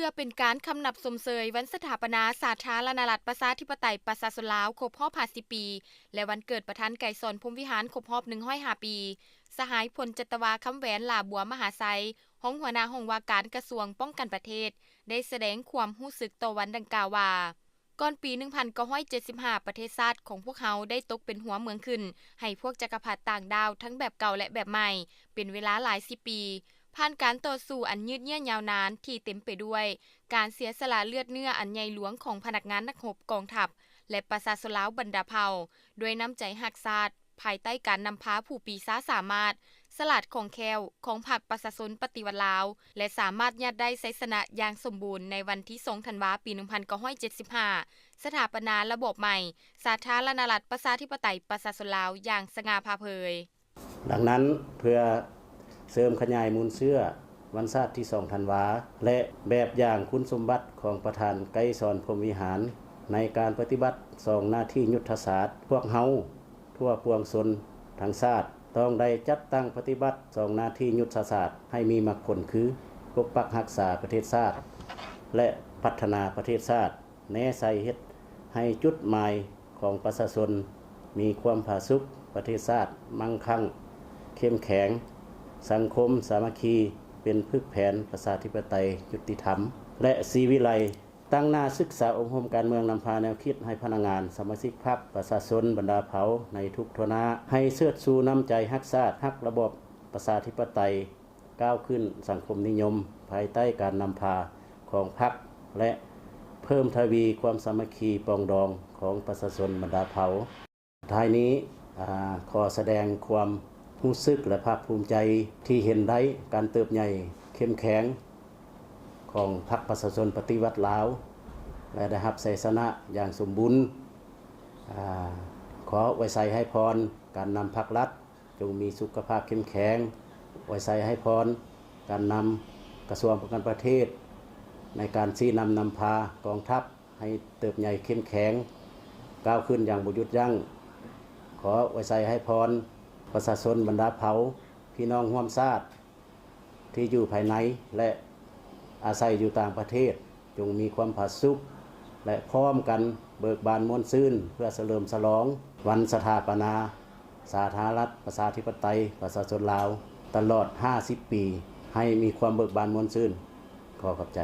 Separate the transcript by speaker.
Speaker 1: พื่อเป็นการคำนับสมเสยวันสถาปนาสาธารณรัฐประชาธิปไตยประชาชนลาวครบรอบ50 ปี และวันเกิดประธานไก่สอนพรหมวิหารครบรอบ105 ปี สหายพลจัตวาคำแหวนลาบัวมหาไซห้องหัวหน้าห้องว่าการกระทรวงป้องกันประเทศ ได้แสดงความรู้สึกต่อวันดังกล่าวว่าก่อนปี 1975 ประเทศชาติของพวกเขาได้ตกเป็นหัวเมืองขึ้น ให้พวกจักรพรรดิต่างดาวทั้งแบบเก่าและแบบใหม่ เป็นเวลาหลาย10 ปี ผ่านการต่อสู้อันยืดเยื้อยาวนานที่เต็มไปด้วยการเสียสละเลือดเนื้ออันใหญ่หลวงของพนักงานนักรบกองทัพและประชาชนลาวบรรดาเผ่าด้วยน้ำใจรักชาติภายใต้การนำพาผู้ปีศาจสามารถสลัดของแคลของพรรคประชาชนปฏิวัติลาวและสามารถยัดได้ชัยชนะอย่างสมบูรณ์ในวันที่2ธันวาคมปี 1975 สถาปนาระบบใหม่สาธารณรัฐประชาธิปไตยประชาชนลาวอย่างสง่าผ่าเผย
Speaker 2: ดังนั้นเพื่อเสริมขยายมูลเชื่อวันชาติที่2ธันวาและแบบอย่างคุณสมบัติของประธานไกรสอนพรหมวิหารในการปฏิบัติ2หน้าที่ยุทธศาสตร์พวกเฮาทั่วปวงชนทั้งชาติต้องได้จัดตั้งปฏิบัติ2หน้าที่ยุทธศาสตร์ให้มีมรรคผลคือปกปักรักษาประเทศชาติและพัฒนาประเทศชาติแน่ใส่เฮ็ดให้จุดหมายของประชาชนมีความผาสุกประเทศชาติมั่งคั่งเข้มแข็งสังคมสามัคคีเป็นพึกแผนประชาธิปไตยยุติธรรมและศรีวิไลตั้งหน้าศึกษาอบรมการเมืองนำพาแนวคิดให้พนักงานสมาชิกพรรคประชาชนบรรดาเผ่าในทุกทนาให้เชิดชูน้ำใจฮักชาติฮักระบบประชาธิปไตยก้าวขึ้นสังคมนิยมภายใต้การนำพาของพรรคและเพิ่มทวีความสามัคคีปองดองของประชาชนบรรดาเผ่าท้ายนี้ขอแสดงความรู้สึกและภาคภูมิใจที่เห็นได้การเติบใหญ่เข้มแข็งของพรรคประชาชนปฏิวัติลาวและได้รับชัยชนะอย่างสมบูรณ์ขอไว้ใส่ให้พรการนำพรรครัฐจงมีสุขภาพเข้มแข็งไว้ใส่ให้พรการนำกระทรวงป้องกันประเทศในการชี้นำพากองทัพให้เติบใหญ่เข้มแข็งก้าวขึ้นอย่างบ่หยุดยั้งขอไว้ใส่ให้พรประชาชนบรรดาเผ่าพี่น้องร่วมชาติที่อยู่ภายในและอาศัยอยู่ต่างประเทศจงมีความผาสุกและพร้อมกันเบิกบานม่วนซื่นเพื่อเฉลิมฉลองวันสถาปนาสาธารณรัฐประชาธิปไตยประชาชนลาวตลอด50 ปีให้มีความเบิกบานม่วนซื่นขอขอบใจ